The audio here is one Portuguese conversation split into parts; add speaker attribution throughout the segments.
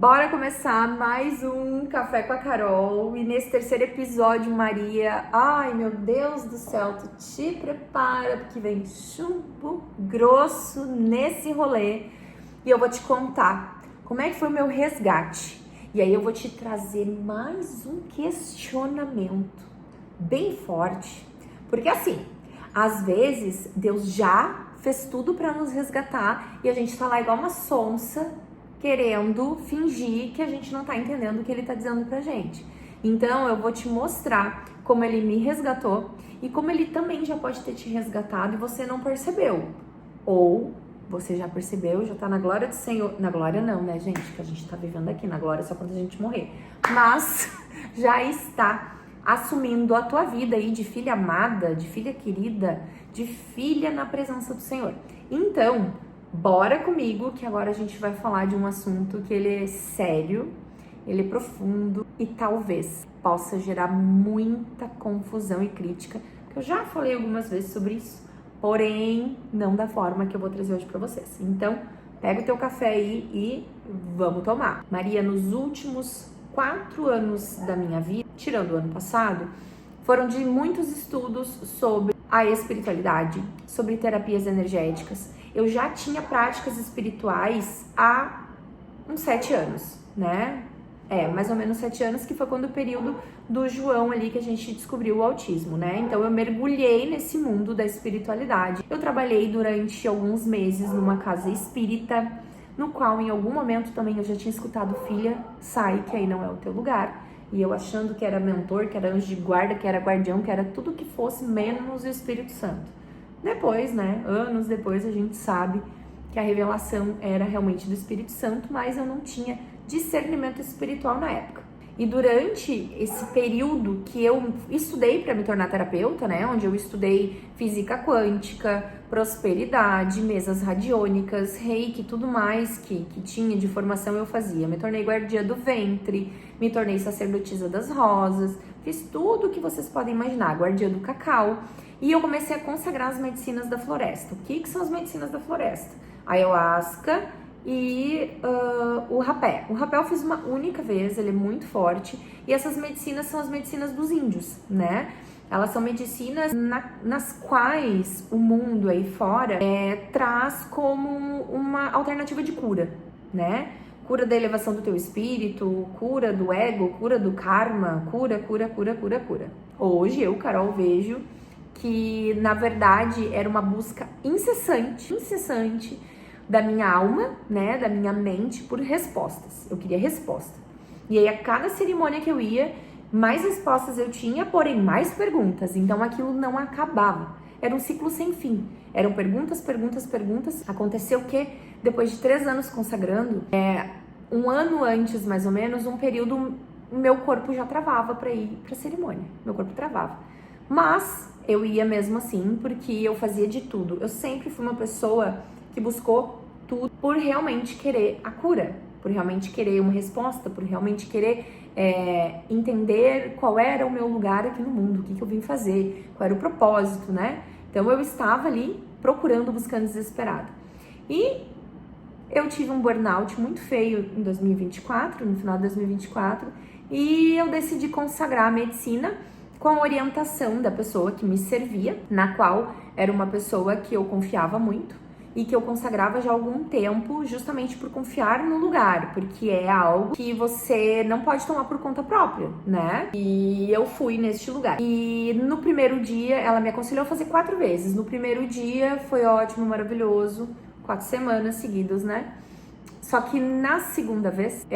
Speaker 1: Bora começar mais um Café com a Carol. E nesse terceiro episódio, Maria, ai meu Deus do céu, tu te prepara porque vem chumbo grosso nesse rolê. E eu vou te contar como é que foi o meu resgate. E aí eu vou te trazer mais um questionamento bem forte. Porque assim, às vezes Deus já fez tudo para nos resgatar e a gente tá lá igual uma sonsa, querendo fingir que a gente não tá entendendo o que ele tá dizendo pra gente. Então eu vou te mostrar como ele me resgatou e como ele também já pode ter te resgatado e você não percebeu. Ou você já percebeu, já tá na glória do Senhor. Na glória não, né, gente? Que a gente tá vivendo aqui, na glória só quando a gente morrer. Mas já está assumindo a tua vida aí de filha amada, de filha querida, de filha na presença do Senhor. Então, bora comigo que agora a gente vai falar de um assunto que ele é sério, ele é profundo e talvez possa gerar muita confusão e crítica, porque eu já falei algumas vezes sobre isso, porém não da forma que eu vou trazer hoje pra vocês. Então, pega o teu café aí e vamos tomar. Maria, nos últimos 4 anos da minha vida, tirando o ano passado, foram de muitos estudos sobre a espiritualidade, sobre terapias energéticas. Eu já tinha práticas espirituais há uns 7 anos, né? Mais ou menos 7 anos, que foi quando o período do João ali que a gente descobriu o autismo, né? Então eu mergulhei nesse mundo da espiritualidade. Eu trabalhei durante alguns meses numa casa espírita, no qual em algum momento também eu já tinha escutado: filha, sai que aí não é o teu lugar. E eu achando que era mentor, que era anjo de guarda, que era guardião, que era tudo que fosse menos o Espírito Santo. Depois, né, anos depois, a gente sabe que a revelação era realmente do Espírito Santo, mas eu não tinha discernimento espiritual na época. E durante esse período que eu estudei para me tornar terapeuta, né, onde eu estudei física quântica, prosperidade, mesas radiônicas, reiki, tudo mais que tinha de formação eu fazia. Me tornei guardiã do ventre, me tornei sacerdotisa das rosas, fiz tudo o que vocês podem imaginar, guardiã do cacau. E eu comecei a consagrar as medicinas da floresta. O que são as medicinas da floresta? A ayahuasca e o rapé. O rapé eu fiz uma única vez, ele é muito forte. E essas medicinas são as medicinas dos índios, né? Elas são medicinas nas quais o mundo aí fora traz como uma alternativa de cura, né? Cura da elevação do teu espírito, cura do ego, cura do karma, cura. Hoje eu, Carol, vejo que na verdade era uma busca incessante da minha alma, né, da minha mente por respostas. Eu queria resposta. E aí a cada cerimônia que eu ia, mais respostas eu tinha, porém mais perguntas. Então aquilo não acabava. Era um ciclo sem fim. Eram perguntas. Aconteceu que depois de 3 anos consagrando, 1 ano antes mais ou menos, um período, meu corpo já travava para ir para cerimônia. Meu corpo travava. Mas eu ia mesmo assim, porque eu fazia de tudo. Eu sempre fui uma pessoa que buscou tudo por realmente querer a cura, por realmente querer uma resposta, por realmente querer entender qual era o meu lugar aqui no mundo, o que eu vim fazer, qual era o propósito, né? Então eu estava ali procurando, buscando desesperada. E eu tive um burnout muito feio em 2024, no final de 2024, e eu decidi consagrar a medicina com a orientação da pessoa que me servia, na qual era uma pessoa que eu confiava muito e que eu consagrava já há algum tempo, justamente por confiar no lugar, porque é algo que você não pode tomar por conta própria, né? E eu fui neste lugar. E no primeiro dia, ela me aconselhou a fazer 4 vezes. No primeiro dia foi ótimo, maravilhoso, 4 semanas seguidas, né? Só que na segunda vez,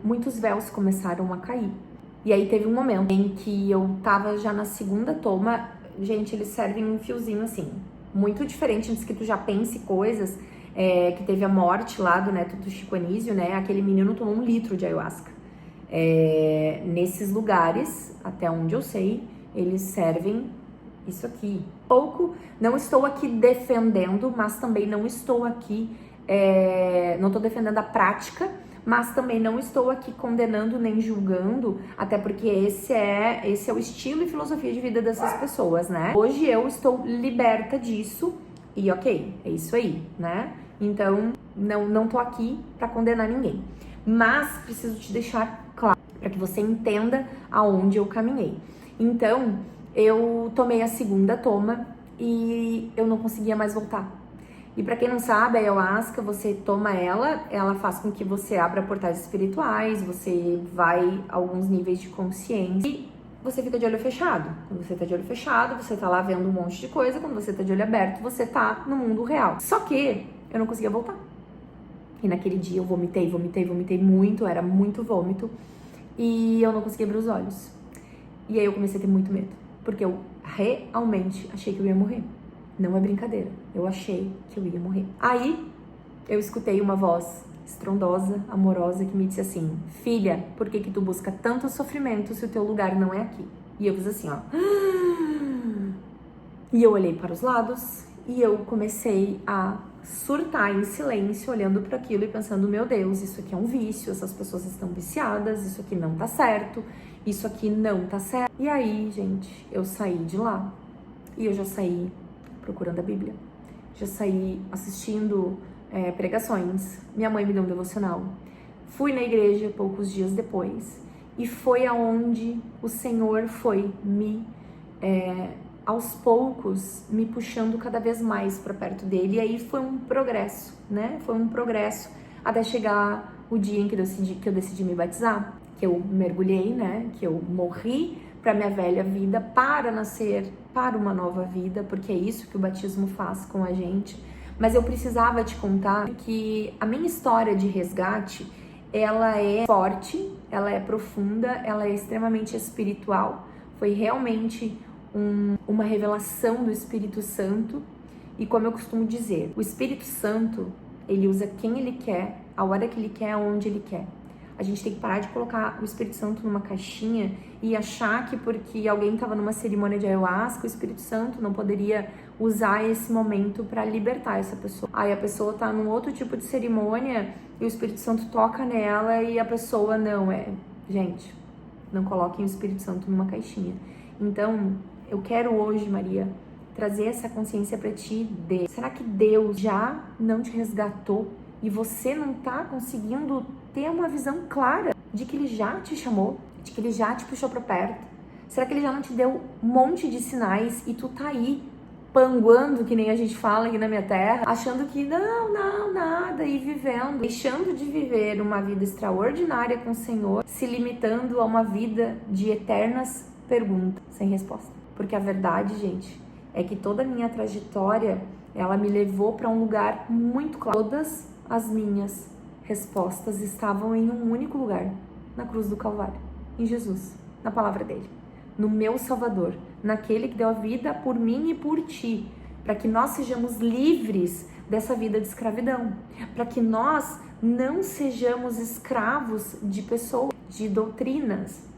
Speaker 1: muitos véus começaram a cair. E aí teve um momento em que eu tava já na segunda toma. Gente, eles servem um fiozinho assim, muito diferente antes que tu já pense coisas, que teve a morte lá do neto do Chico Anísio, né? Aquele menino tomou 1 litro de ayahuasca. Nesses lugares, até onde eu sei, eles servem isso aqui. Não estou aqui defendendo, mas também não estou aqui, não estou defendendo a prática, mas também não estou aqui condenando nem julgando, até porque esse é o estilo e filosofia de vida dessas pessoas, né? Hoje eu estou liberta disso e ok, é isso aí, né? Então, não tô aqui pra condenar ninguém. mas preciso te deixar claro para que você entenda aonde eu caminhei. Então, eu tomei a segunda toma e eu não conseguia mais voltar. E para quem não sabe, a ayahuasca, você toma ela faz com que você abra portais espirituais, você vai a alguns níveis de consciência e você fica de olho fechado. Quando você tá de olho fechado, você tá lá vendo um monte de coisa. Quando você tá de olho aberto, você tá no mundo real. Só que eu não conseguia voltar. E naquele dia eu vomitei muito, era muito vômito. E eu não conseguia abrir os olhos. E aí eu comecei a ter muito medo. Porque eu realmente achei que eu ia morrer. Não é brincadeira. Eu achei que eu ia morrer. Aí eu escutei uma voz estrondosa, amorosa, que me disse assim: filha, por que tu busca tanto sofrimento se o teu lugar não é aqui? E eu fiz assim, ó. E eu olhei para os lados e eu comecei a surtar em silêncio, olhando para aquilo e pensando: meu Deus, isso aqui é um vício, essas pessoas estão viciadas, isso aqui não tá certo, isso aqui não tá certo. E aí, gente, eu saí de lá e eu já saí procurando a Bíblia, já saí assistindo pregações, minha mãe me deu um devocional, fui na igreja poucos dias depois e foi aonde o Senhor foi me aos poucos me puxando cada vez mais para perto dele. E aí foi um progresso, né? Foi um progresso até chegar o dia em que eu decidi me batizar, que eu mergulhei, né? Que eu morri para minha velha vida para nascer para uma nova vida, porque é isso que o batismo faz com a gente. Mas eu precisava te contar que a minha história de resgate, ela é forte, ela é profunda, ela é extremamente espiritual. Foi realmente uma revelação do Espírito Santo. E como eu costumo dizer, o Espírito Santo, ele usa quem ele quer, a hora que ele quer, aonde ele quer. A gente tem que parar de colocar o Espírito Santo numa caixinha e achar que porque alguém estava numa cerimônia de ayahuasca, o Espírito Santo não poderia usar esse momento para libertar essa pessoa. Aí a pessoa tá num outro tipo de cerimônia e o Espírito Santo toca nela e a pessoa não Gente, não coloquem o Espírito Santo numa caixinha. Então, eu quero hoje, Maria, trazer essa consciência para ti de: será que Deus já não te resgatou e você não tá conseguindo ter uma visão clara de que ele já te chamou, de que ele já te puxou para perto? Será que ele já não te deu um monte de sinais e tu tá aí panguando, que nem a gente fala aqui na minha terra, achando que não, nada, e vivendo, deixando de viver uma vida extraordinária com o Senhor, se limitando a uma vida de eternas perguntas sem resposta? Porque a verdade, gente, é que toda a minha trajetória, ela me levou para um lugar muito claro. Todas as minhas respostas estavam em um único lugar, na cruz do Calvário, em Jesus, na palavra dele, no meu Salvador, naquele que deu a vida por mim e por ti, para que nós sejamos livres dessa vida de escravidão, para que nós não sejamos escravos de pessoas, de doutrinas,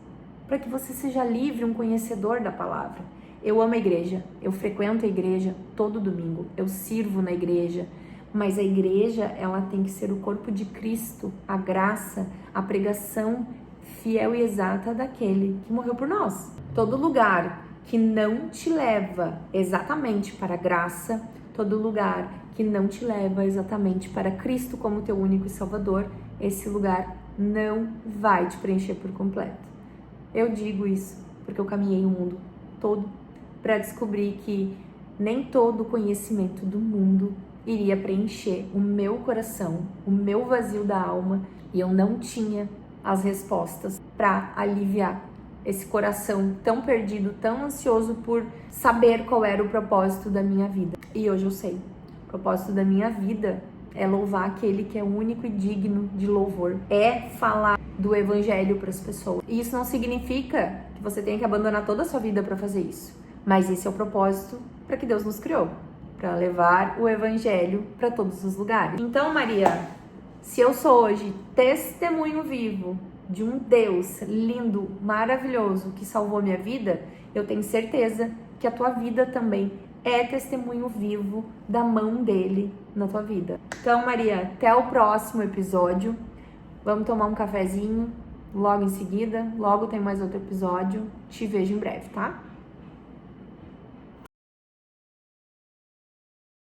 Speaker 1: para que você seja livre, um conhecedor da palavra. Eu amo a igreja, eu frequento a igreja todo domingo, eu sirvo na igreja, mas a igreja, ela tem que ser o corpo de Cristo, a graça, a pregação fiel e exata daquele que morreu por nós. Todo lugar que não te leva exatamente para a graça, todo lugar que não te leva exatamente para Cristo como teu único Salvador, esse lugar não vai te preencher por completo. Eu digo isso porque eu caminhei o mundo todo para descobrir que nem todo o conhecimento do mundo iria preencher o meu coração, o meu vazio da alma, e eu não tinha as respostas para aliviar esse coração tão perdido, tão ansioso por saber qual era o propósito da minha vida. E hoje eu sei. O propósito da minha vida é louvar aquele que é único e digno de louvor. É falar do evangelho para as pessoas. E isso não significa que você tenha que abandonar toda a sua vida para fazer isso. Mas esse é o propósito para que Deus nos criou, para levar o evangelho para todos os lugares. Então, Maria, se eu sou hoje testemunho vivo de um Deus lindo, maravilhoso, que salvou minha vida, eu tenho certeza que a tua vida também é testemunho vivo da mão dele na tua vida. Então, Maria, até o próximo episódio. Vamos tomar um cafezinho logo em seguida. Logo tem mais outro episódio. Te vejo em breve, tá?